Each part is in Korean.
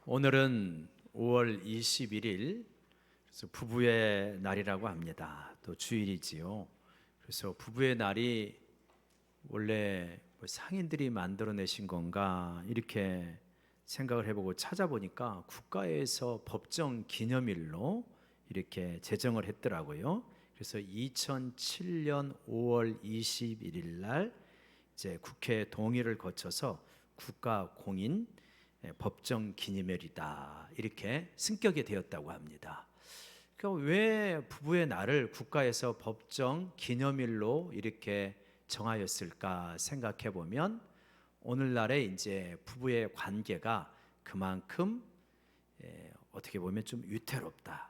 오늘은 5월 21일, 그래서 부부의 날이라고 합니다. 또 주일이지요. 그래서 부부의 날이 원래 상인들이 만들어내신 건가 이렇게 생각을 해보고 찾아보니까 국가에서 법정 기념일로 이렇게 제정을 했더라고요. 그래서 2007년 5월 21일 날 이제 국회 동의를 거쳐서 국가 공인 법정 기념일이다 이렇게 승격이 되었다고 합니다. 그러니까 왜 부부의 날을 국가에서 법정 기념일로 이렇게 정하였을까 생각해 보면 오늘날에 이제 부부의 관계가 그만큼 어떻게 보면 좀 위태롭다,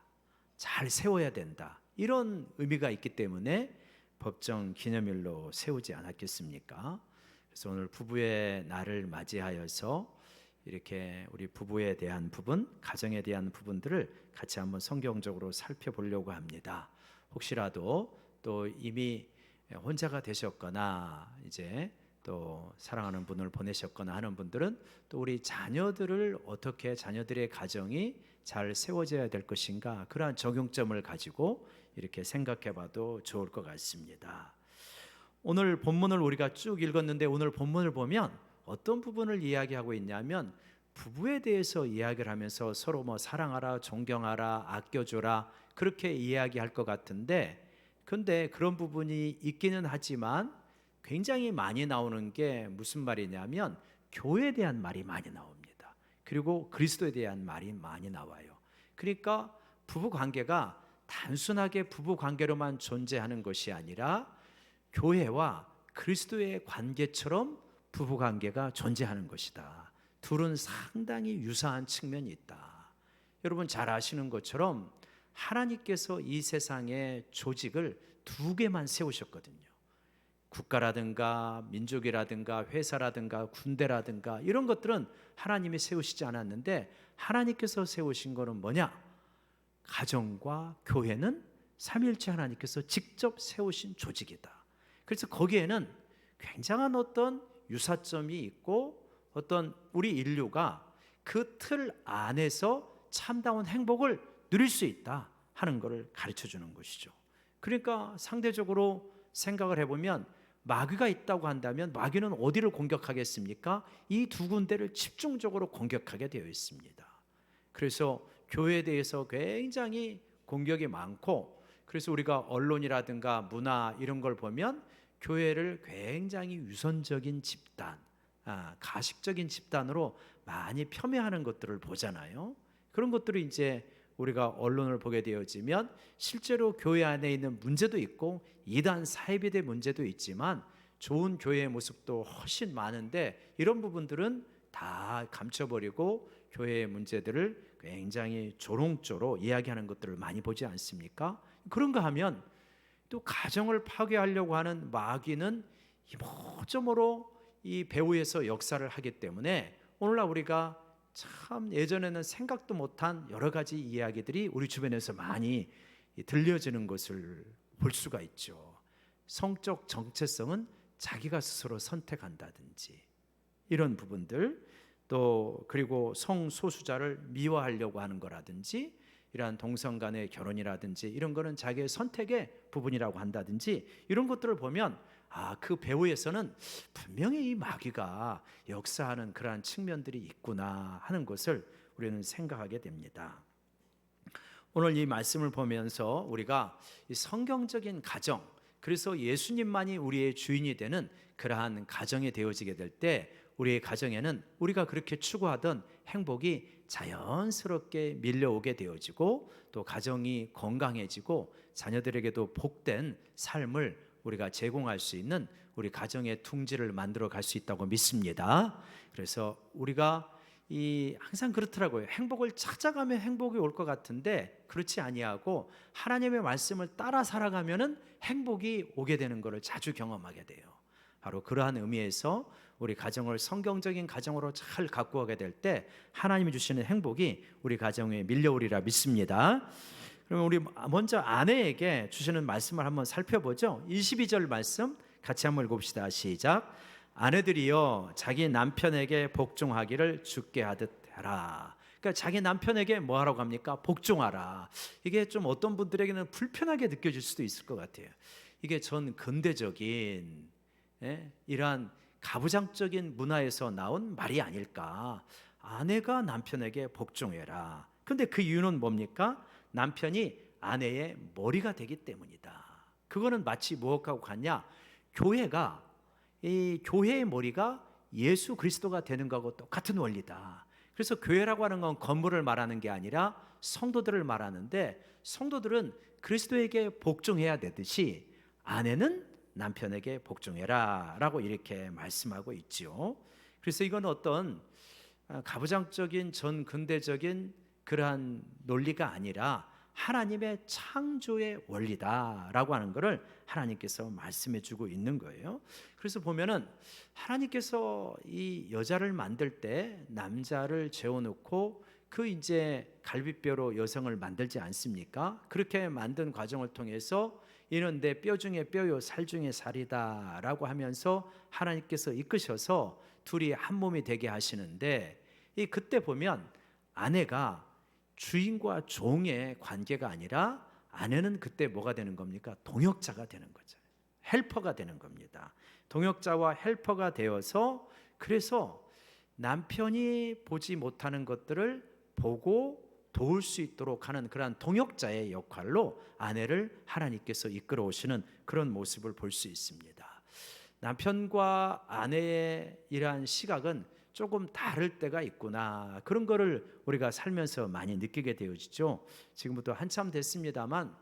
잘 세워야 된다 이런 의미가 있기 때문에 법정 기념일로 세우지 않았겠습니까? 그래서 오늘 부부의 날을 맞이하여서 이렇게 우리 부부에 대한 부분, 가정에 대한 부분들을 같이 한번 성경적으로 살펴보려고 합니다. 혹시라도 또 이미 혼자가 되셨거나 이제 또 사랑하는 분을 보내셨거나 하는 분들은 또 우리 자녀들을 어떻게 자녀들의 가정이 잘 세워져야 될 것인가 그러한 적용점을 가지고 이렇게 생각해 봐도 좋을 것 같습니다. 오늘 본문을 우리가 쭉 읽었는데 오늘 본문을 보면 어떤 부분을 이야기하고 있냐면 부부에 대해서 이야기를 하면서 서로 사랑하라, 존경하라, 아껴줘라 그렇게 이야기할 것 같은데 근데 그런 부분이 있기는 하지만 굉장히 많이 나오는 게 무슨 말이냐면 교회에 대한 말이 많이 나옵니다. 그리고 그리스도에 대한 말이 많이 나와요. 그러니까 부부 관계가 단순하게 부부 관계로만 존재하는 것이 아니라 교회와 그리스도의 관계처럼 부부 관계가 존재하는 것이다. 둘은 상당히 유사한 측면이 있다. 여러분 잘 아시는 것처럼 하나님께서 이 세상의 조직을 두 개만 세우셨거든요. 국가라든가 민족이라든가 회사라든가 군대라든가 이런 것들은 하나님이 세우시지 않았는데 하나님께서 세우신 것은 뭐냐? 가정과 교회는 삼위일체 하나님께서 직접 세우신 조직이다. 그래서 거기에는 굉장한 어떤 유사점이 있고 어떤 우리 인류가 그 틀 안에서 참다운 행복을 누릴 수 있다 하는 것을 가르쳐 주는 것이죠. 그러니까 상대적으로 생각을 해보면 마귀가 있다고 한다면 마귀는 어디를 공격하겠습니까? 이 두 군데를 집중적으로 공격하게 되어 있습니다. 그래서 교회에 대해서 굉장히 공격이 많고 그래서 우리가 언론이라든가 문화 이런 걸 보면 교회를 굉장히 유선적인 집단, 가식적인 집단으로 많이 폄훼하는 것들을 보잖아요. 그런 것들을 이제 우리가 언론을 보게 되어지면 실제로 교회 안에 있는 문제도 있고 이단 사이비대 문제도 있지만 좋은 교회의 모습도 훨씬 많은데 이런 부분들은 다 감춰버리고 교회의 문제들을 굉장히 조롱조로 이야기하는 것들을 많이 보지 않습니까? 그런가 하면 또 가정을 파괴하려고 하는 마귀는 이모저모로 이 배후에서 역사를 하기 때문에 오늘날 우리가 참 예전에는 생각도 못한 여러 가지 이야기들이 우리 주변에서 많이 들려지는 것을 볼 수가 있죠. 성적 정체성은 자기가 스스로 선택한다든지 이런 부분들 또 그리고 성소수자를 미워하려고 하는 거라든지 이러한 동성 간의 결혼이라든지 이런 거는 자기의 선택의 부분이라고 한다든지 이런 것들을 보면 그 배후에서는 분명히 이 마귀가 역사하는 그러한 측면들이 있구나 하는 것을 우리는 생각하게 됩니다. 오늘 이 말씀을 보면서 우리가 이 성경적인 가정, 그래서 예수님만이 우리의 주인이 되는 그러한 가정이 되어지게 될 때 우리의 가정에는 우리가 그렇게 추구하던 행복이 자연스럽게 밀려오게 되어지고 또 가정이 건강해지고 자녀들에게도 복된 삶을 우리가 제공할 수 있는 우리 가정의 둥지를 만들어 갈 수 있다고 믿습니다. 그래서 우리가 항상 그렇더라고요. 행복을 찾아가면 행복이 올 것 같은데 그렇지 아니하고 하나님의 말씀을 따라 살아가면은 행복이 오게 되는 것을 자주 경험하게 돼요. 바로 그러한 의미에서 우리 가정을 성경적인 가정으로 잘 갖고 가게 될 때 하나님이 주시는 행복이 우리 가정에 밀려오리라 믿습니다. 그러면 우리 먼저 아내에게 주시는 말씀을 한번 살펴보죠. 22절 말씀 같이 한번 읽읍시다. 시작. 아내들이여 자기 남편에게 복종하기를 주께 하듯 해라. 그러니까 자기 남편에게 뭐 하라고 합니까? 복종하라. 이게 좀 어떤 분들에게는 불편하게 느껴질 수도 있을 것 같아요. 이게 전 근대적인 이러한 가부장적인 문화에서 나온 말이 아닐까. 아내가 남편에게 복종해라. 근데 그 이유는 뭡니까? 남편이 아내의 머리가 되기 때문이다. 그거는 마치 무엇하고 같냐? 교회가 이 교회의 머리가 예수 그리스도가 되는 거하고 똑같은 원리다. 그래서 교회라고 하는 건 건물을 말하는 게 아니라 성도들을 말하는데, 성도들은 그리스도에게 복종해야 되듯이 아내는 남편에게 복종해라 라고 이렇게 말씀하고 있죠. 그래서 이건 어떤 가부장적인 전 근대적인 그러한 논리가 아니라 하나님의 창조의 원리다라고 하는 것을 하나님께서 말씀해 주고 있는 거예요. 그래서 보면은 하나님께서 이 여자를 만들 때 남자를 재워놓고 그 이제 갈비뼈로 여성을 만들지 않습니까? 그렇게 만든 과정을 통해서 이는 내 뼈 중에 뼈요 살 중에 살이다라고 하면서 하나님께서 이끄셔서 둘이 한 몸이 되게 하시는데, 이 그때 보면 아내가 주인과 종의 관계가 아니라 아내는 그때 뭐가 되는 겁니까? 동역자가 되는 거죠. 헬퍼가 되는 겁니다. 동역자와 헬퍼가 되어서, 그래서 남편이 보지 못하는 것들을 보고 도울 수 있도록 하는 그러한 동역자의 역할로 아내를 하나님께서 이끌어 오시는 그런 모습을 볼 수 있습니다. 남편과 아내의 이러한 시각은 조금 다를 때가 있구나, 그런 거를 우리가 살면서 많이 느끼게 되어지죠. 지금부터 한참 됐습니다만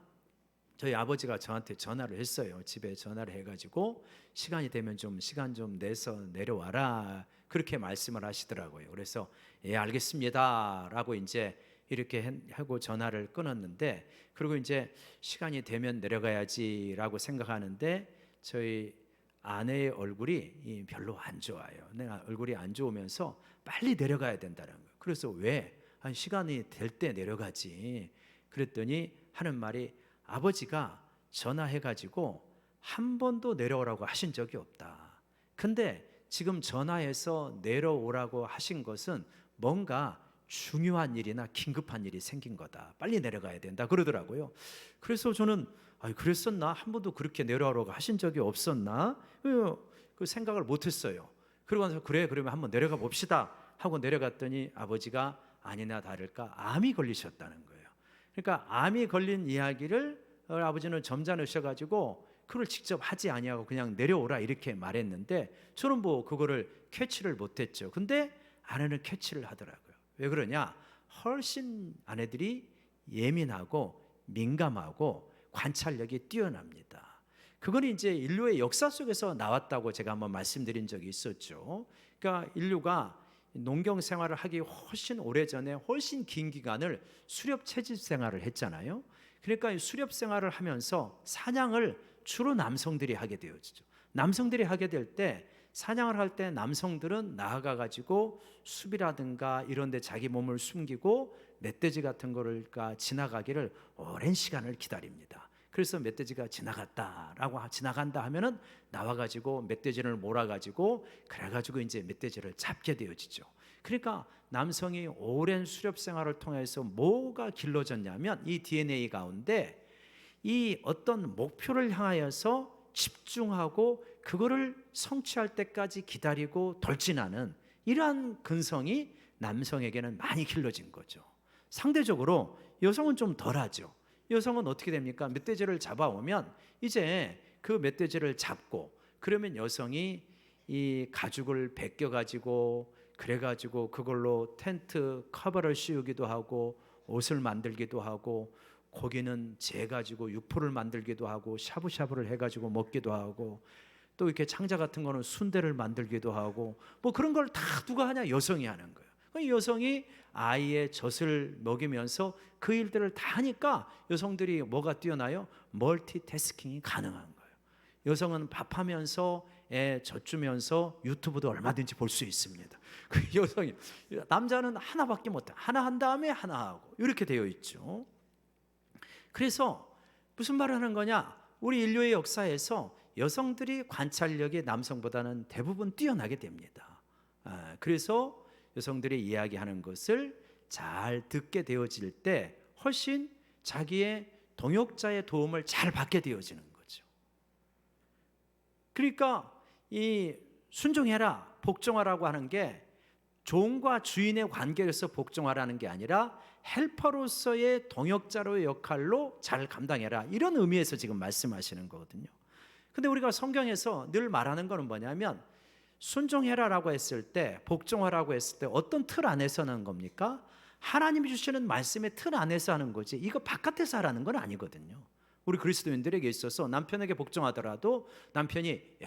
저희 아버지가 저한테 전화를 했어요. 집에 전화를 해가지고 시간이 되면 좀 시간 좀 내서 내려와라, 그렇게 말씀을 하시더라고요. 그래서 예 알겠습니다 라고 이제 이렇게 하고 전화를 끊었는데, 그리고 이제 시간이 되면 내려가야지 라고 생각하는데 저희 아내의 얼굴이 별로 안 좋아요. 내가 얼굴이 안 좋으면서 빨리 내려가야 된다는 거예요. 그래서 왜? 한 시간이 될 때 내려가지. 그랬더니 하는 말이, 아버지가 전화해가지고 한 번도 내려오라고 하신 적이 없다. 근데 지금 전화해서 내려오라고 하신 것은 뭔가 중요한 일이나 긴급한 일이 생긴 거다. 빨리 내려가야 된다 그러더라고요. 그래서 저는 그랬었나? 한 번도 그렇게 내려오라고 하신 적이 없었나? 그 생각을 못했어요. 그러고 나서 그래 그러면 한번 내려가 봅시다 하고 내려갔더니 아버지가 아니나 다를까 암이 걸리셨다는 거예요. 그러니까 암이 걸린 이야기를 아버지는 점잖으셔가지고 그걸 직접 하지 아니하고 그냥 내려오라 이렇게 말했는데, 저는 뭐 그거를 캐치를 못했죠. 근데 아내는 캐치를 하더라고요. 왜 그러냐? 훨씬 아내들이 예민하고 민감하고 관찰력이 뛰어납니다. 그건 이제 인류의 역사 속에서 나왔다고 제가 한번 말씀드린 적이 있었죠. 그러니까 인류가 농경 생활을 하기 훨씬 오래전에 훨씬 긴 기간을 수렵 채집 생활을 했잖아요. 그러니까 수렵 생활을 하면서 사냥을 주로 남성들이 하게 되어지죠. 남성들이 하게 될 때, 사냥을 할 때 남성들은 나아가 가지고 숲이라든가 이런 데 자기 몸을 숨기고 멧돼지 같은 거를 지나가기를 오랜 시간을 기다립니다. 그래서 멧돼지가 지나간다 하면은 나와 가지고 멧돼지를 몰아 가지고 그래 가지고 이제 멧돼지를 잡게 되어지죠. 그러니까 남성이 오랜 수렵 생활을 통해서 뭐가 길러졌냐면, 이 DNA 가운데 이 어떤 목표를 향하여서 집중하고 그거를 성취할 때까지 기다리고 돌진하는 이러한 근성이 남성에게는 많이 길러진 거죠. 상대적으로 여성은 좀 덜하죠. 여성은 어떻게 됩니까? 멧돼지를 잡아오면 이제 그 멧돼지를 잡고, 그러면 여성이 이 가죽을 벗겨 가지고 그래 가지고 그걸로 텐트 커버를 씌우기도 하고 옷을 만들기도 하고, 고기는 재 가지고 육포를 만들기도 하고 샤브샤브를 해 가지고 먹기도 하고, 또 이렇게 창자 같은 거는 순대를 만들기도 하고, 뭐 그런 걸 다 누가 하냐? 여성이 하는 거예요. 여성이 아이의 젖을 먹이면서 그 일들을 다 하니까 여성들이 뭐가 뛰어나요? 멀티태스킹이 가능한 거예요. 여성은 밥하면서 애 젖주면서 유튜브도 얼마든지 볼 수 있습니다. 그 여성이, 남자는 하나밖에 못해. 하나 한 다음에 하나 하고 이렇게 되어 있죠. 그래서 무슨 말을 하는 거냐? 우리 인류의 역사에서 여성들이 관찰력이 남성보다는 대부분 뛰어나게 됩니다. 그래서 여성들이 이야기하는 것을 잘 듣게 되어질 때 훨씬 자기의 동역자의 도움을 잘 받게 되어지는 거죠. 그러니까 이 순종해라, 복종하라고 하는 게 종과 주인의 관계에서 복종하라는 게 아니라 헬퍼로서의 동역자로의 역할로 잘 감당해라, 이런 의미에서 지금 말씀하시는 거거든요. 근데 우리가 성경에서 늘 말하는 거는 뭐냐면 순종해라라고 했을 때, 복종하라고 했을 때 어떤 틀 안에서 하는 겁니까? 하나님이 주시는 말씀의 틀 안에서 하는 거지, 이거 바깥에서 하라는 건 아니거든요. 우리 그리스도인들에게 있어서 남편에게 복종하더라도 남편이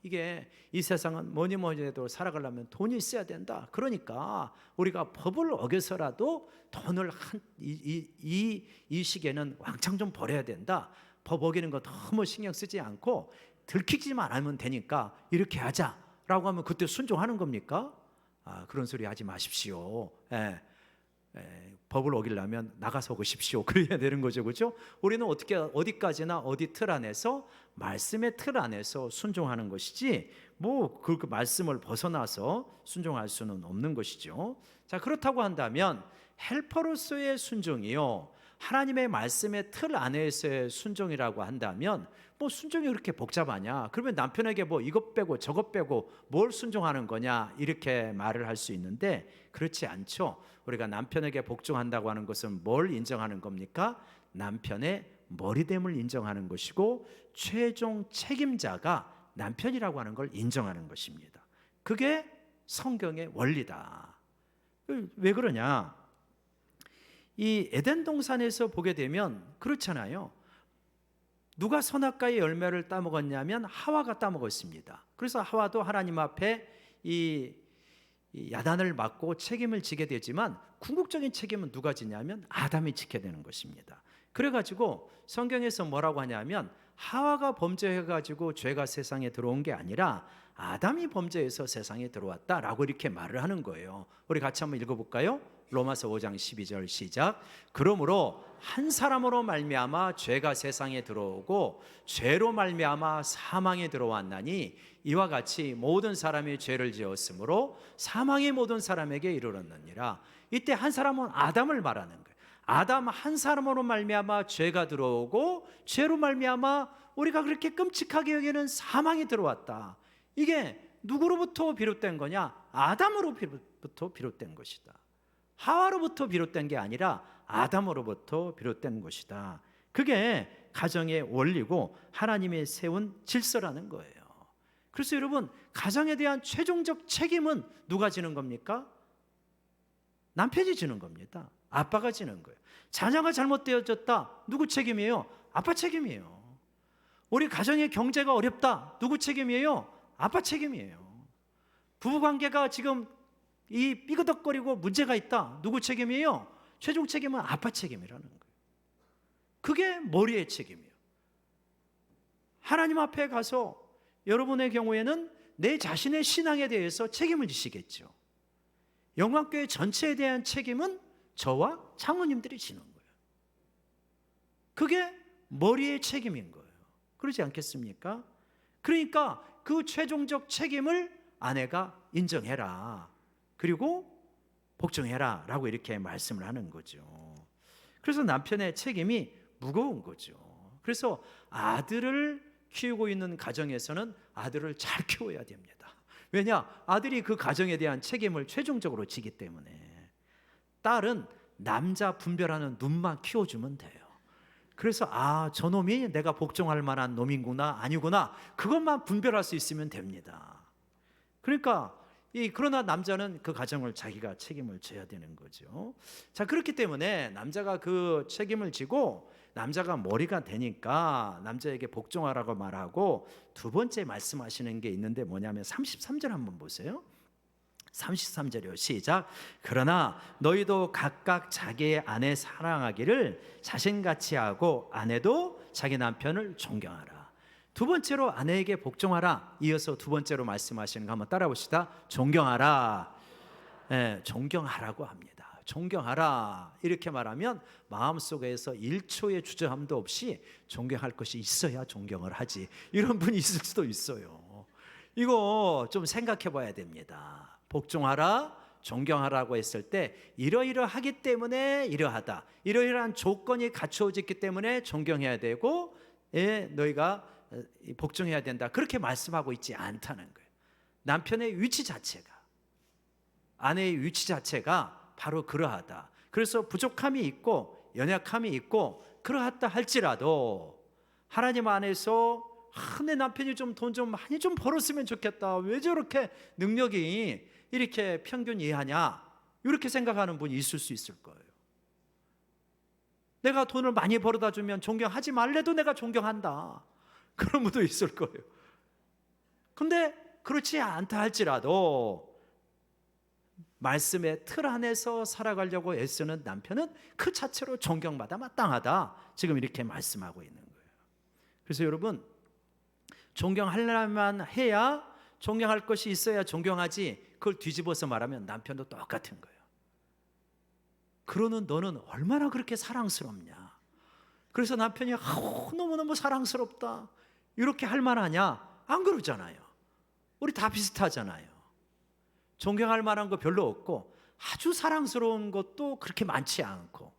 이게 이 세상은 뭐니 해도 살아가려면 돈이 있어야 된다, 그러니까 우리가 법을 어겨서라도 돈을 이 시기에는 왕창 좀 벌어야 된다, 법 어기는 거 너무 신경 쓰지 않고 들키지만 않으면 되니까 이렇게 하자라고 하면 그때 순종하는 겁니까? 그런 소리 하지 마십시오. 법을 어기려면 나가서 오십시오, 그래야 되는 거죠. 그렇죠? 우리는 어디까지나 어디 틀 안에서, 말씀의 틀 안에서 순종하는 것이지 그 말씀을 벗어나서 순종할 수는 없는 것이죠. 자, 그렇다고 한다면 헬퍼로서의 순종이요, 하나님의 말씀의 틀 안에서의 순종이라고 한다면 순종이 그렇게 복잡하냐? 그러면 남편에게 이것 빼고 저것 빼고 뭘 순종하는 거냐? 이렇게 말을 할 수 있는데 그렇지 않죠. 우리가 남편에게 복종한다고 하는 것은 뭘 인정하는 겁니까? 남편의 머리됨을 인정하는 것이고 최종 책임자가 남편이라고 하는 걸 인정하는 것입니다. 그게 성경의 원리다. 왜 그러냐? 이 에덴 동산에서 보게 되면 그렇잖아요. 누가 선악과의 열매를 따먹었냐면 하와가 따먹었습니다. 그래서 하와도 하나님 앞에 이 야단을 맞고 책임을 지게 되지만 궁극적인 책임은 누가 지냐면 아담이 지게 되는 것입니다. 그래가지고 성경에서 뭐라고 하냐면 하와가 범죄해가지고 죄가 세상에 들어온 게 아니라 아담이 범죄해서 세상에 들어왔다라고 이렇게 말을 하는 거예요. 우리 같이 한번 읽어볼까요? 로마서 5장 12절 시작. 그러므로 한 사람으로 말미암아 죄가 세상에 들어오고 죄로 말미암아 사망에 들어왔나니 이와 같이 모든 사람이 죄를 지었으므로 사망이 모든 사람에게 이르렀느니라. 이때 한 사람은 아담을 말하는 거예요. 아담 한 사람으로 말미암아 죄가 들어오고 죄로 말미암아 우리가 그렇게 끔찍하게 여기는 사망이 들어왔다. 이게 누구로부터 비롯된 거냐? 아담으로부터 비롯된 것이다. 하와로부터 비롯된 게 아니라 아담으로부터 비롯된 것이다. 그게 가정의 원리고 하나님이 세운 질서라는 거예요. 그래서 여러분, 가정에 대한 최종적 책임은 누가 지는 겁니까? 남편이 지는 겁니다. 아빠가 지는 거예요. 자녀가 잘못되어졌다, 누구 책임이에요? 아빠 책임이에요. 우리 가정의 경제가 어렵다, 누구 책임이에요? 아빠 책임이에요. 부부관계가 지금 이 삐그덕거리고 문제가 있다, 누구 책임이에요? 최종 책임은 아빠 책임이라는 거예요. 그게 머리의 책임이에요. 하나님 앞에 가서 여러분의 경우에는 내 자신의 신앙에 대해서 책임을 지시겠죠. 영광교회 전체에 대한 책임은 저와 장로님들이 지는 거예요. 그게 머리의 책임인 거예요. 그렇지 않겠습니까? 그러니까 그 최종적 책임을 아내가 인정해라, 그리고 복종해라 라고 이렇게 말씀을 하는 거죠. 그래서 남편의 책임이 무거운 거죠. 그래서 아들을 키우고 있는 가정에서는 아들을 잘 키워야 됩니다. 왜냐? 아들이 그 가정에 대한 책임을 최종적으로 지기 때문에. 딸은 남자 분별하는 눈만 키워주면 돼요. 그래서 저놈이 내가 복종할 만한 놈이구나 아니구나, 그것만 분별할 수 있으면 됩니다. 그러니까 그러나 남자는 그 가정을 자기가 책임을 져야 되는 거죠. 자, 그렇기 때문에 남자가 그 책임을 지고 남자가 머리가 되니까 남자에게 복종하라고 말하고, 두 번째 말씀하시는 게 있는데 뭐냐면 33절 한번 보세요. 33절이요. 시작. 그러나 너희도 각각 자기의 아내 사랑하기를 자신같이 하고 아내도 자기 남편을 존경하라. 두 번째로 아내에게 복종하라. 이어서 두 번째로 말씀하시는 거 한번 따라 봅시다. 존경하라. 존경하라고 합니다. 존경하라 이렇게 말하면 마음속에서 1초의 주저함도 없이 존경할 것이 있어야 존경을 하지, 이런 분이 있을 수도 있어요. 이거 좀 생각해 봐야 됩니다. 복종하라, 존경하라고 했을 때 이러이러하기 때문에 이러하다, 이러이러한 조건이 갖추어졌기 때문에 존경해야 되고 너희가 복종해야 된다, 그렇게 말씀하고 있지 않다는 거예요. 남편의 위치 자체가, 아내의 위치 자체가 바로 그러하다. 그래서 부족함이 있고 연약함이 있고 그러하다 할지라도 하나님 안에서 내 남편이 좀 돈 좀 많이 좀 벌었으면 좋겠다, 왜 저렇게 능력이 이렇게 평균 이하냐, 이렇게 생각하는 분이 있을 수 있을 거예요. 내가 돈을 많이 벌어다 주면 존경하지 말래도 내가 존경한다, 그런 분도 있을 거예요. 근데 그렇지 않다 할지라도 말씀의 틀 안에서 살아가려고 애쓰는 남편은 그 자체로 존경받아 마땅하다, 지금 이렇게 말씀하고 있는 거예요. 그래서 여러분, 존경하려면 해야, 존경할 것이 있어야 존경하지, 그걸 뒤집어서 말하면 남편도 똑같은 거예요. 그러는 너는 얼마나 그렇게 사랑스럽냐, 그래서 남편이 너무너무 사랑스럽다 이렇게 할 만하냐, 안 그러잖아요. 우리 다 비슷하잖아요. 존경할 만한 거 별로 없고 아주 사랑스러운 것도 그렇게 많지 않고,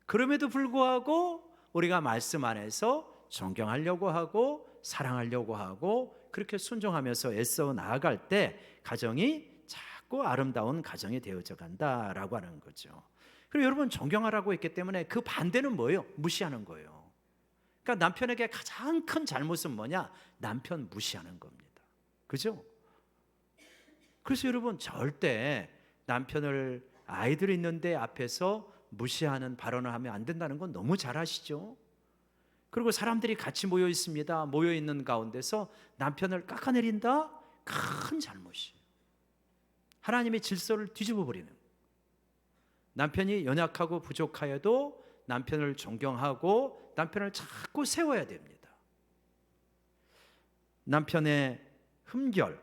그럼에도 불구하고 우리가 말씀 안에서 존경하려고 하고 사랑하려고 하고 그렇게 순종하면서 애써 나아갈 때 가정이 자꾸 아름다운 가정이 되어져 간다라고 하는 거죠. 그리고 여러분, 존경하라고 했기 때문에 그 반대는 뭐예요? 무시하는 거예요. 그러니까 남편에게 가장 큰 잘못은 뭐냐? 남편 무시하는 겁니다. 그죠? 그래서 여러분, 절대 남편을 아이들이 있는데 앞에서 무시하는 발언을 하면 안 된다는 건 너무 잘 아시죠? 그리고 사람들이 같이 모여 있습니다. 모여 있는 가운데서 남편을 깎아내린다? 큰 잘못이에요. 하나님의 질서를 뒤집어 버리는 거예요. 남편이 연약하고 부족하여도 남편을 존경하고 남편을 자꾸 세워야 됩니다. 남편의 흠결,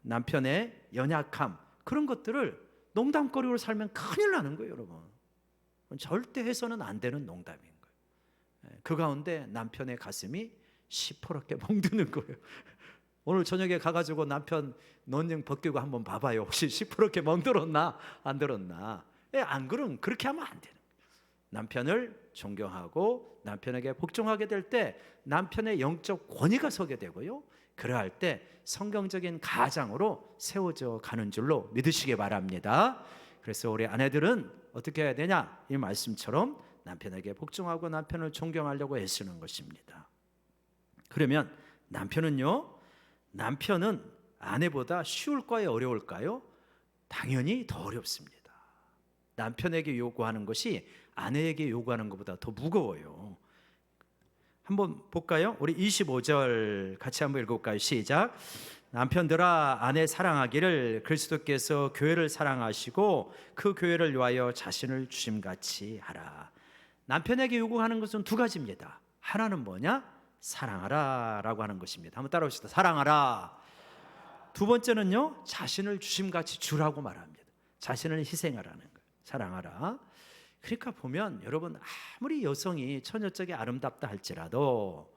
남편의 연약함, 그런 것들을 농담거리로 살면 큰일 나는 거예요, 여러분. 절대 해서는 안 되는 농담인 거예요. 그 가운데 남편의 가슴이 시퍼렇게 멍드는 거예요. 오늘 저녁에 가가지고 남편 논령 벗기고 한번 봐봐요. 혹시 시퍼렇게 멍들었나 안 들었나. 안 그러면 그렇게 하면 안 되는 거예요. 남편을 존경하고 남편에게 복종하게 될 때 남편의 영적 권위가 서게 되고요, 그러할 때 성경적인 가장으로 세워져 가는 줄로 믿으시기 바랍니다. 그래서 우리 아내들은 어떻게 해야 되냐? 이 말씀처럼 남편에게 복종하고 남편을 존경하려고 애쓰는 것입니다. 그러면 남편은 아내보다 쉬울까요, 어려울까요? 당연히 더 어렵습니다. 남편에게 요구하는 것이 아내에게 요구하는 것보다 더 무거워요. 한번 볼까요? 우리 25절 같이 한번 읽어볼까요? 시작. 남편들아, 아내 사랑하기를 그리스도께서 교회를 사랑하시고 그 교회를 위하여 자신을 주심같이 하라. 남편에게 요구하는 것은 두 가지입니다. 하나는 뭐냐? 사랑하라 라고 하는 것입니다. 한번 따라합시다. 사랑하라. 두 번째는요, 자신을 주심같이 주라고 말합니다. 자신을 희생하라는 거예요. 사랑하라. 그러니까 보면 여러분, 아무리 여성이 처녀적이 아름답다 할지라도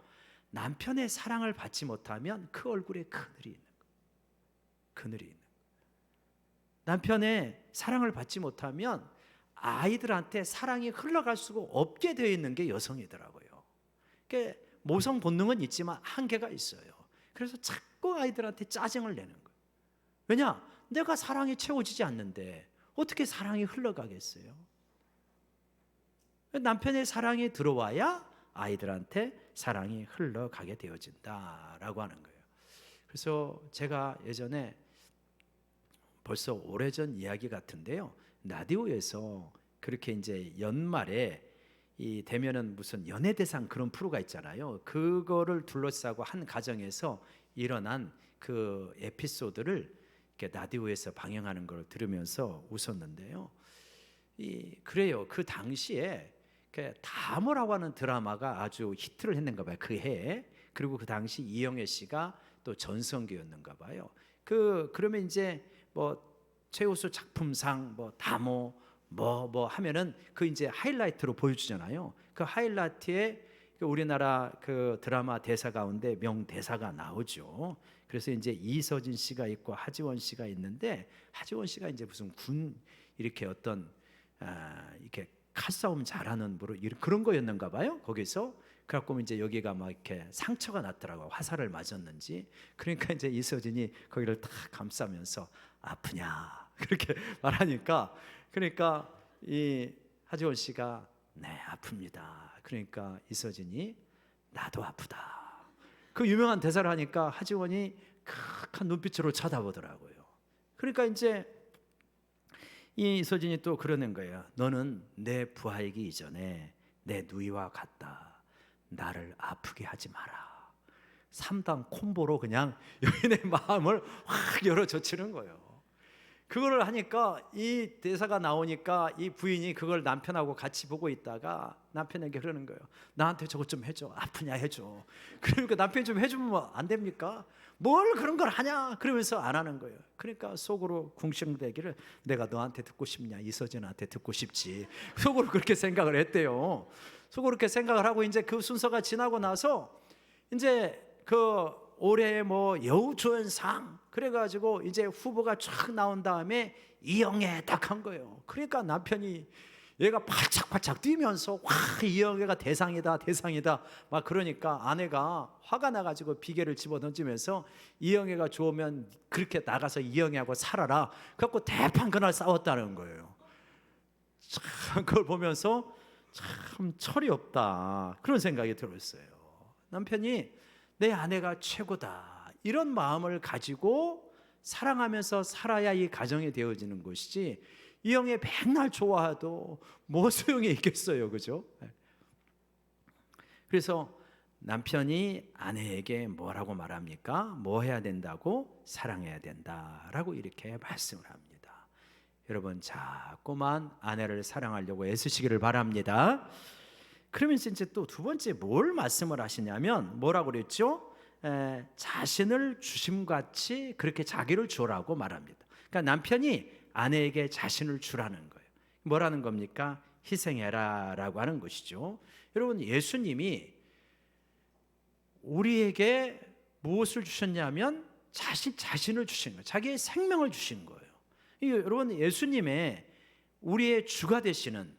남편의 사랑을 받지 못하면 그 얼굴에 그늘이 있는 거예요. 그늘이 있는 거예요. 남편의 사랑을 받지 못하면 아이들한테 사랑이 흘러갈 수가 없게 되어 있는 게 여성이더라고요. 그러니까 모성 본능은 있지만 한계가 있어요. 그래서 자꾸 아이들한테 짜증을 내는 거예요. 왜냐? 내가 사랑이 채워지지 않는데 어떻게 사랑이 흘러가겠어요? 남편의 사랑이 들어와야 아이들한테 사랑이 흘러가게 되어진다라고 하는 거예요. 그래서 제가 예전에 벌써 오래전 이야기 같은데요, 라디오에서 그렇게 이제 연말에 이 되면은 무슨 연예대상 그런 프로가 있잖아요. 그거를 둘러싸고 한 가정에서 일어난 그 에피소드를 이렇게 라디오에서 방영하는 걸 들으면서 웃었는데요. 그래요. 그 당시에 다모라고 하는 드라마가 아주 히트를 했는가 봐요, 그 해에. 그리고 그 당시 이영애 씨가 또 전성기였는가 봐요. 그러면 이제 뭐 최우수 작품상, 뭐 다모 뭐 하면은 그 이제 하이라이트로 보여주잖아요. 그 하이라이트에 우리나라 그 드라마 대사 가운데 명대사가 나오죠. 그래서 이제 이서진 씨가 있고 하지원 씨가 있는데, 하지원 씨가 이제 무슨 군 이렇게 어떤 이렇게 칼싸움 잘하는 그런 거였는가 봐요. 거기서 그래갖고 이제 여기가 막 이렇게 상처가 났더라고, 화살을 맞았는지. 그러니까 이제 이서진이 거기를 탁 감싸면서 아프냐 그렇게 말하니까, 그러니까 이 하지원 씨가 네 아픕니다. 그러니까 이서진이 나도 아프다. 그 유명한 대사를 하니까 하지원이 크한 눈빛으로 쳐다보더라고요. 그러니까 이제 이 이서진이 또 그러는 거예요. 너는 내 부하이기 이전에 내 누이와 같다. 나를 아프게 하지 마라. 3단 콤보로 그냥 여인의 마음을 확 열어젖히는 거예요. 그거를 하니까, 이 대사가 나오니까 이 부인이 그걸 남편하고 같이 보고 있다가 남편에게 그러는 거예요. 나한테 저것 좀 해줘. 아프냐 해줘. 그러니까 남편이 좀 해주면 안 됩니까? 뭘 그런 걸 하냐 그러면서 안 하는 거예요. 그러니까 속으로 궁시렁대기를, 내가 너한테 듣고 싶냐, 이서진한테 듣고 싶지. 속으로 그렇게 생각을 했대요. 속으로 그렇게 생각을 하고, 이제 그 순서가 지나고 나서 이제 그 올해 뭐 여우조연상 그래가지고 이제 후보가 쫙 나온 다음에 이영애 딱 한 거예요. 그러니까 남편이, 얘가 팔짝팔짝 뛰면서 와 이영애가 대상이다 대상이다 막 그러니까, 아내가 화가 나가지고 비계를 집어던지면서 이영애가 좋으면 그렇게 나가서 이영애하고 살아라. 그래갖고 대판 그날 싸웠다는 거예요. 참 그걸 보면서 참 철이 없다 그런 생각이 들었어요. 남편이 내 아내가 최고다 이런 마음을 가지고 사랑하면서 살아야 이 가정이 되어지는 것이지, 이영애 맨날 좋아해도 뭐 소용이 있겠어요, 그죠? 그래서 남편이 아내에게 뭐라고 말합니까? 뭐 해야 된다고? 사랑해야 된다라고 이렇게 말씀을 합니다. 여러분 자꾸만 아내를 사랑하려고 애쓰시기를 바랍니다. 그러면서 이제 또 두 번째 뭘 말씀을 하시냐면, 뭐라고 그랬죠? 자신을 주심같이 그렇게 자기를 주라고 말합니다. 그러니까 남편이 아내에게 자신을 주라는 거예요. 뭐라는 겁니까? 희생해라 라고 하는 것이죠. 여러분, 예수님이 우리에게 무엇을 주셨냐면 자신을 주신 거예요. 자기의 생명을 주신 거예요. 여러분, 예수님의 우리의 주가 되시는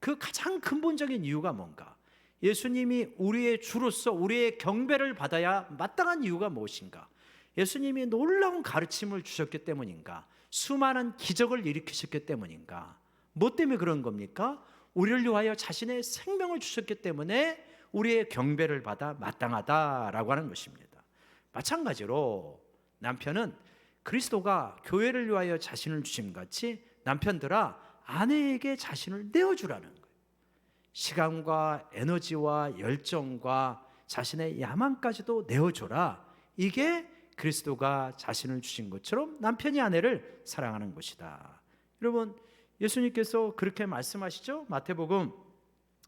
그 가장 근본적인 이유가 뭔가? 예수님이 우리의 주로서 우리의 경배를 받아야 마땅한 이유가 무엇인가? 예수님이 놀라운 가르침을 주셨기 때문인가? 수많은 기적을 일으키셨기 때문인가? 뭐 때문에 그런 겁니까? 우리를 위하여 자신의 생명을 주셨기 때문에 우리의 경배를 받아 마땅하다라고 하는 것입니다. 마찬가지로 남편은 그리스도가 교회를 위하여 자신을 주심같이, 남편들아 아내에게 자신을 내어주라는 거예요. 시간과 에너지와 열정과 자신의 야망까지도 내어줘라. 이게 그리스도가 자신을 주신 것처럼 남편이 아내를 사랑하는 것이다. 여러분, 예수님께서 그렇게 말씀하시죠. 마태복음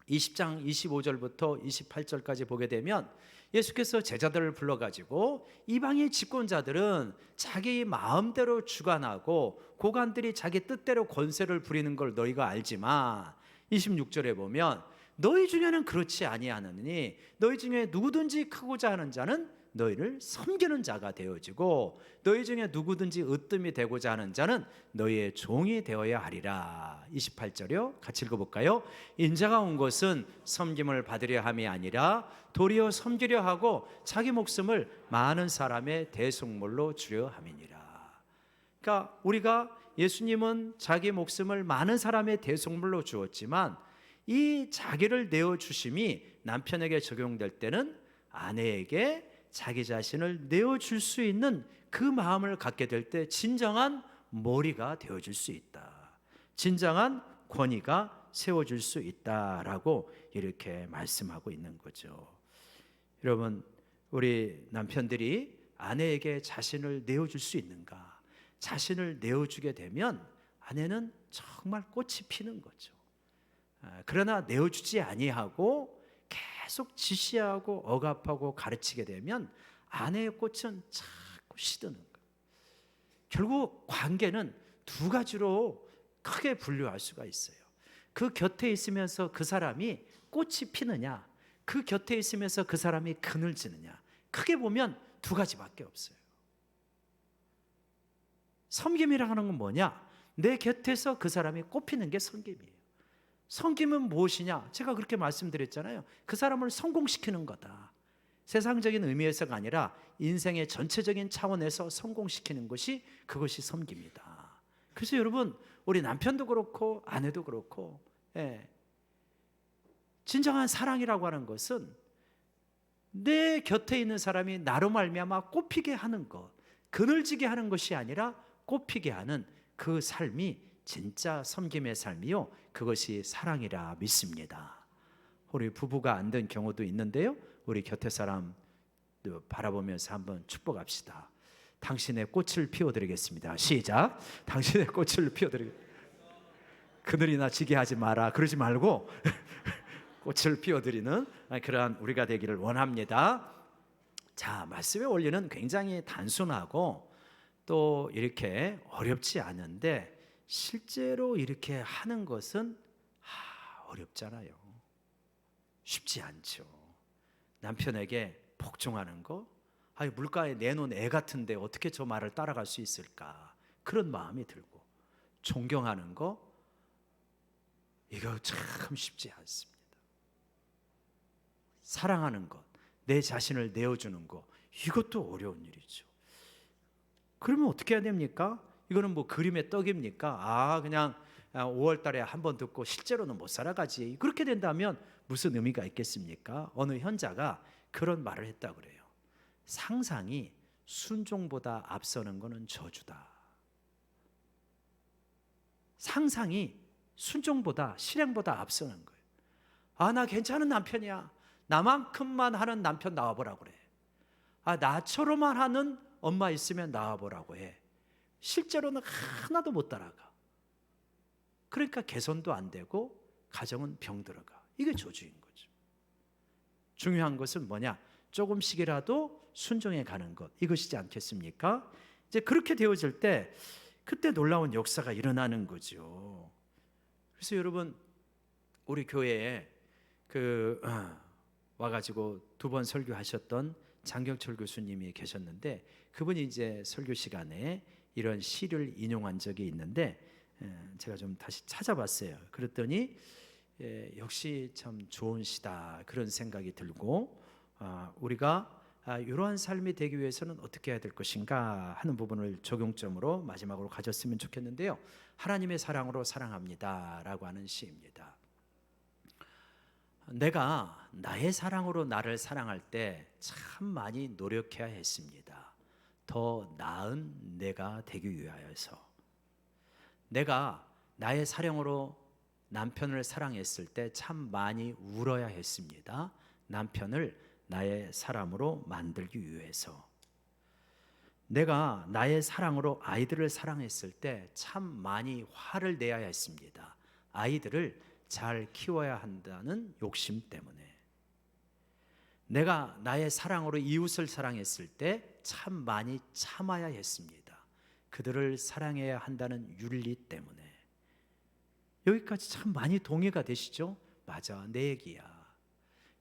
20장 25절부터 28절까지 보게 되면 예수께서 제자들을 불러가지고 이방의 집권자들은 자기 마음대로 주관하고 고관들이 자기 뜻대로 권세를 부리는 걸 너희가 알지만, 26절에 보면 너희 중에는 그렇지 아니하느니 너희 중에 누구든지 크고자 하는 자는 너희를 섬기는 자가 되어지고, 너희 중에 누구든지 으뜸이 되고자 하는 자는 너희의 종이 되어야 하리라. 28절이요. 같이 읽어볼까요? 인자가 온 것은 섬김을 받으려 함이 아니라 도리어 섬기려 하고 자기 목숨을 많은 사람의 대속물로 주려 함이니라. 그러니까 우리가, 예수님은 자기 목숨을 많은 사람의 대속물로 주었지만, 이 자기를 내어주심이 남편에게 적용될 때는 아내에게 자기 자신을 내어줄 수 있는 그 마음을 갖게 될 때 진정한 머리가 되어줄 수 있다. 진정한 권위가 세워줄 수 있다라고 이렇게 말씀하고 있는 거죠. 여러분, 우리 남편들이 아내에게 자신을 내어줄 수 있는가? 자신을 내어주게 되면 아내는 정말 꽃이 피는 거죠. 그러나 내어주지 아니하고 계속 지시하고 억압하고 가르치게 되면 아내의 꽃은 자꾸 시드는 거예요. 결국 관계는 두 가지로 크게 분류할 수가 있어요. 그 곁에 있으면서 그 사람이 꽃이 피느냐, 그 곁에 있으면서 그 사람이 그늘지느냐? 크게 보면 두 가지밖에 없어요. 섬김이라는 건 뭐냐? 내 곁에서 그 사람이 꼽히는 게 섬김이에요. 섬김은 무엇이냐? 제가 그렇게 말씀드렸잖아요. 그 사람을 성공시키는 거다. 세상적인 의미에서가 아니라 인생의 전체적인 차원에서 성공시키는 것이, 그것이 섬김이다. 그래서 여러분, 우리 남편도 그렇고 아내도 그렇고, 진정한 사랑이라고 하는 것은 내 곁에 있는 사람이 나로 말미암아 꼽히게 하는 것, 그늘지게 하는 것이 아니라 꼽히게 하는 그 삶이 진짜 섬김의 삶이요, 그것이 사랑이라 믿습니다. 우리 부부가 안 된 경우도 있는데요, 우리 곁에 사람 바라보면서 한번 축복합시다. 당신의 꽃을 피워드리겠습니다. 시작. 당신의 꽃을 피워드리겠습니다. 그늘이나 지게 하지 마라, 그러지 말고 꽃을 피워드리는 그러한 우리가 되기를 원합니다. 자, 말씀의 원리는 굉장히 단순하고 또 이렇게 어렵지 않은데, 실제로 이렇게 하는 것은 어렵잖아요. 쉽지 않죠. 남편에게 복종하는 거, 물가에 내놓은 애 같은데 어떻게 저 말을 따라갈 수 있을까, 그런 마음이 들고, 존경하는 거, 이거 참 쉽지 않습니다. 사랑하는 것, 내 자신을 내어주는 것, 이것도 어려운 일이죠. 그러면 어떻게 해야 됩니까? 이거는 뭐 그림의 떡입니까? 그냥 5월 달에 한 번 듣고 실제로는 못 살아가지, 그렇게 된다면 무슨 의미가 있겠습니까? 어느 현자가 그런 말을 했다고 그래요. 상상이 순종보다 앞서는 것은 저주다. 상상이 순종보다, 실행보다 앞서는 거예요. 나 괜찮은 남편이야, 나만큼만 하는 남편 나와보라고 그래. 나처럼만 하는 엄마 있으면 나와보라고 해. 실제로는 하나도 못 따라가. 그러니까 개선도 안 되고 가정은 병들어가. 이게 저주인 거죠. 중요한 것은 뭐냐? 조금씩이라도 순종해 가는 것, 이것이지 않겠습니까? 이제 그렇게 되어질 때 그때 놀라운 역사가 일어나는 거죠. 그래서 여러분, 우리 교회에 와가지고 2번 설교하셨던 장경철 교수님이 계셨는데, 그분이 이제 설교 시간에 이런 시를 인용한 적이 있는데, 제가 좀 다시 찾아봤어요. 그랬더니 역시 참 좋은 시다, 그런 생각이 들고, 우리가 이러한 삶이 되기 위해서는 어떻게 해야 될 것인가 하는 부분을 적용점으로 마지막으로 가졌으면 좋겠는데요. 하나님의 사랑으로 사랑합니다 라고 하는 시입니다. 내가 나의 사랑으로 나를 사랑할 때 참 많이 노력해야 했습니다. 더 나은 내가 되기 위하여서. 내가 나의 사랑으로 남편을 사랑했을 때 참 많이 울어야 했습니다. 남편을 나의 사람으로 만들기 위해서. 내가 나의 사랑으로 아이들을 사랑했을 때 참 많이 화를 내야 했습니다. 아이들을 잘 키워야 한다는 욕심 때문에. 내가 나의 사랑으로 이웃을 사랑했을 때 참 많이 참아야 했습니다. 그들을 사랑해야 한다는 윤리 때문에. 여기까지 참 많이 동의가 되시죠? 맞아, 내 얘기야.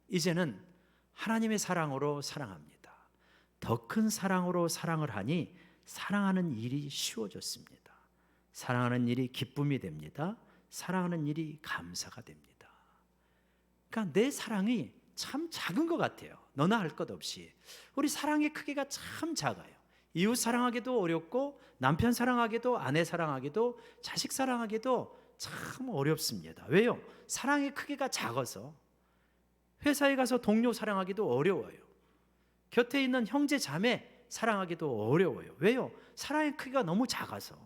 이제는 하나님의 사랑으로 사랑합니다. 더 큰 사랑으로 사랑을 하니 사랑하는 일이 쉬워졌습니다. 사랑하는 일이 기쁨이 됩니다. 사랑하는 일이 감사가 됩니다. 그러니까 내 사랑이 참 작은 것 같아요. 너나 할 것 없이. 우리 사랑의 크기가 참 작아요. 이웃 사랑하기도 어렵고, 남편 사랑하기도, 아내 사랑하기도, 자식 사랑하기도 참 어렵습니다. 왜요? 사랑의 크기가 작아서. 회사에 가서 동료 사랑하기도 어려워요. 곁에 있는 형제 자매 사랑하기도 어려워요. 왜요? 사랑의 크기가 너무 작아서.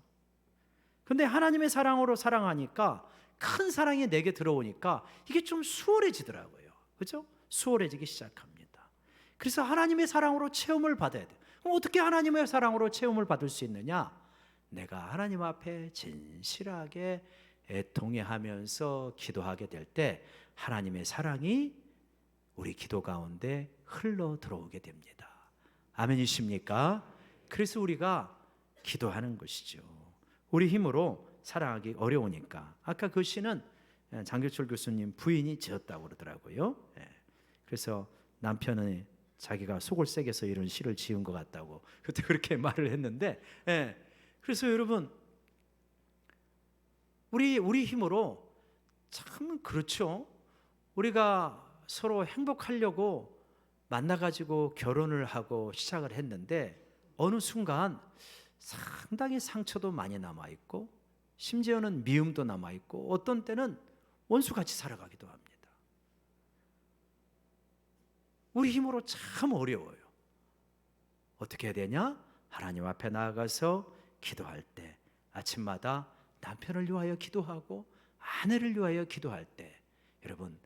근데 하나님의 사랑으로 사랑하니까, 큰 사랑이 내게 들어오니까 이게 좀 수월해지더라고요. 그렇죠? 수월해지기 시작합니다. 그래서 하나님의 사랑으로 체험을 받아야 돼요. 그럼 어떻게 하나님의 사랑으로 체험을 받을 수 있느냐? 내가 하나님 앞에 진실하게 애통해하면서 기도하게 될 때 하나님의 사랑이 우리 기도 가운데 흘러 들어오게 됩니다. 아멘이십니까? 그래서 우리가 기도하는 것이죠. 우리 힘으로 사랑하기 어려우니까. 아까 그 시는 장교철 교수님 부인이 지었다고 그러더라고요. 그래서 남편은 자기가 속을 새겨서 이런 시를 지은 것 같다고 그때 그렇게 말을 했는데, 예. 그래서 여러분, 우리 힘으로 참 그렇죠. 우리가 서로 행복하려고 만나가지고 결혼을 하고 시작을 했는데 어느 순간 상당히 상처도 많이 남아있고 심지어는 미움도 남아있고 어떤 때는 원수같이 살아가기도 합니다. 우리 힘으로 참 어려워요. 어떻게 해야 되냐? 하나님 앞에 나아가서 기도할 때, 아침마다 남편을 위하여 기도하고 아내를 위하여 기도할 때, 여러분,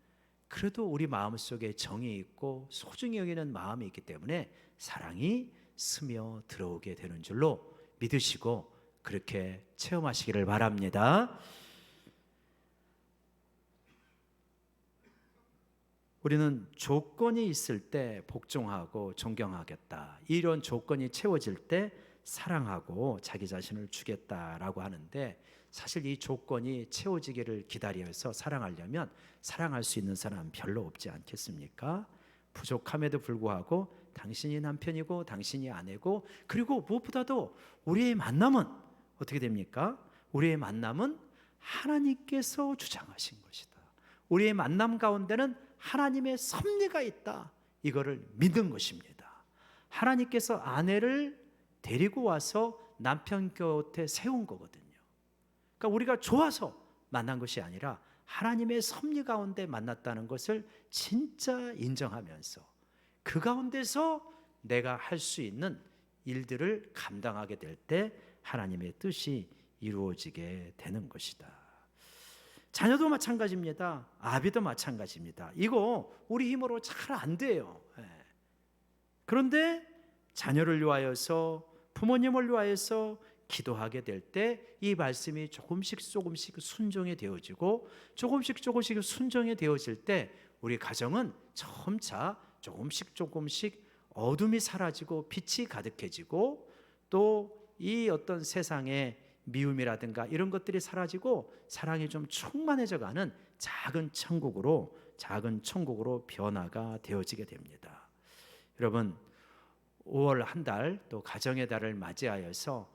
그래도 우리 마음속에 정이 있고 소중히 여기는 마음이 있기 때문에 사랑이 스며 들어오게 되는 줄로 믿으시고 그렇게 체험하시기를 바랍니다. 우리는 조건이 있을 때 복종하고 존경하겠다, 이런 조건이 채워질 때 사랑하고 자기 자신을 주겠다라고 하는데, 사실 이 조건이 채워지기를 기다려서 사랑하려면 사랑할 수 있는 사람 별로 없지 않겠습니까? 부족함에도 불구하고 당신이 남편이고 당신이 아내고, 그리고 무엇보다도 우리의 만남은 어떻게 됩니까? 우리의 만남은 하나님께서 주장하신 것이다. 우리의 만남 가운데는 하나님의 섭리가 있다, 이거를 믿는 것입니다. 하나님께서 아내를 데리고 와서 남편 곁에 세운 거거든요. 그러니까 우리가 좋아서 만난 것이 아니라 하나님의 섭리 가운데 만났다는 것을 진짜 인정하면서 그 가운데서 내가 할 수 있는 일들을 감당하게 될 때 하나님의 뜻이 이루어지게 되는 것이다. 자녀도 마찬가지입니다. 아비도 마찬가지입니다. 이거 우리 힘으로 잘 안 돼요. 그런데 자녀를 위하여서, 부모님을 위하여서 기도하게 될 때 이 말씀이 조금씩 순종이 되어지고 조금씩 순종이 되어질 때 우리 가정은 점차 조금씩 어둠이 사라지고 빛이 가득해지고, 또 이 어떤 세상의 미움이라든가 이런 것들이 사라지고 사랑이 좀 충만해져 가는 작은 천국으로 변화가 되어지게 됩니다. 여러분, 5월 한 달, 또 가정의 달을 맞이하여서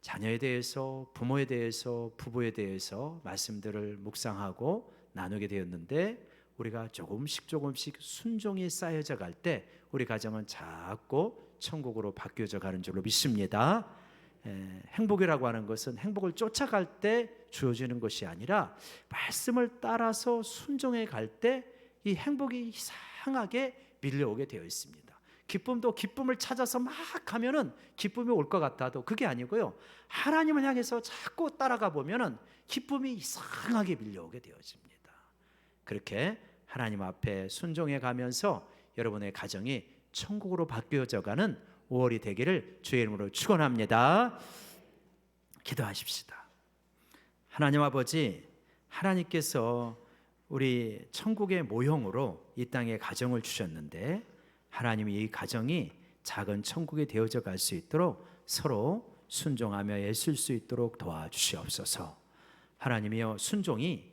자녀에 대해서, 부모에 대해서, 부부에 대해서 말씀들을 묵상하고 나누게 되었는데, 우리가 조금씩 순종이 쌓여져 갈 때 우리 가정은 자꾸 천국으로 바뀌어져 가는 줄로 믿습니다. 행복이라고 하는 것은 행복을 쫓아갈 때 주어지는 것이 아니라 말씀을 따라서 순종해 갈 때 이 행복이 이상하게 밀려오게 되어 있습니다. 기쁨도 기쁨을 찾아서 막 가면은 기쁨이 올 것 같아도 그게 아니고요, 하나님을 향해서 자꾸 따라가 보면은 기쁨이 이상하게 밀려오게 되어집니다. 그렇게 하나님 앞에 순종해 가면서 여러분의 가정이 천국으로 바뀌어져 가는 5월이 되기를 주의 이름으로 축원합니다. 기도하십시다. 하나님 아버지, 하나님께서 우리 천국의 모형으로 이 땅에 가정을 주셨는데, 하나님이 이 가정이 작은 천국이 되어져 갈 수 있도록 서로 순종하며 애쓸 수 있도록 도와주시옵소서. 하나님이여, 순종이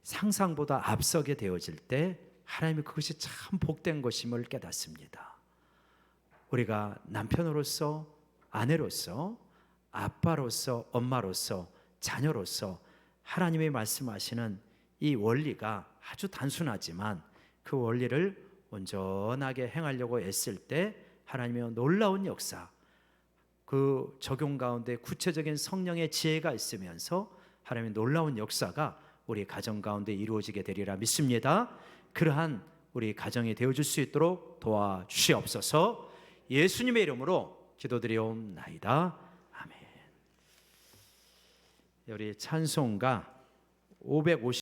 상상보다 앞서게 되어질 때 하나님이 그것이 참 복된 것임을 깨닫습니다. 우리가 남편으로서, 아내로서, 아빠로서, 엄마로서, 자녀로서 하나님이 말씀하시는 이 원리가 아주 단순하지만 그 원리를 온전하게 행하려고 애쓸 때 하나님의 놀라운 역사, 그 적용 가운데 구체적인 성령의 지혜가 있으면서 하나님의 놀라운 역사가 우리 가정 가운데 이루어지게 되리라 믿습니다. 그러한 우리 가정이 되어줄 수 있도록 도와주시옵소서. 예수님의 이름으로 기도드리옵나이다. 아멘. 우리 찬송가 550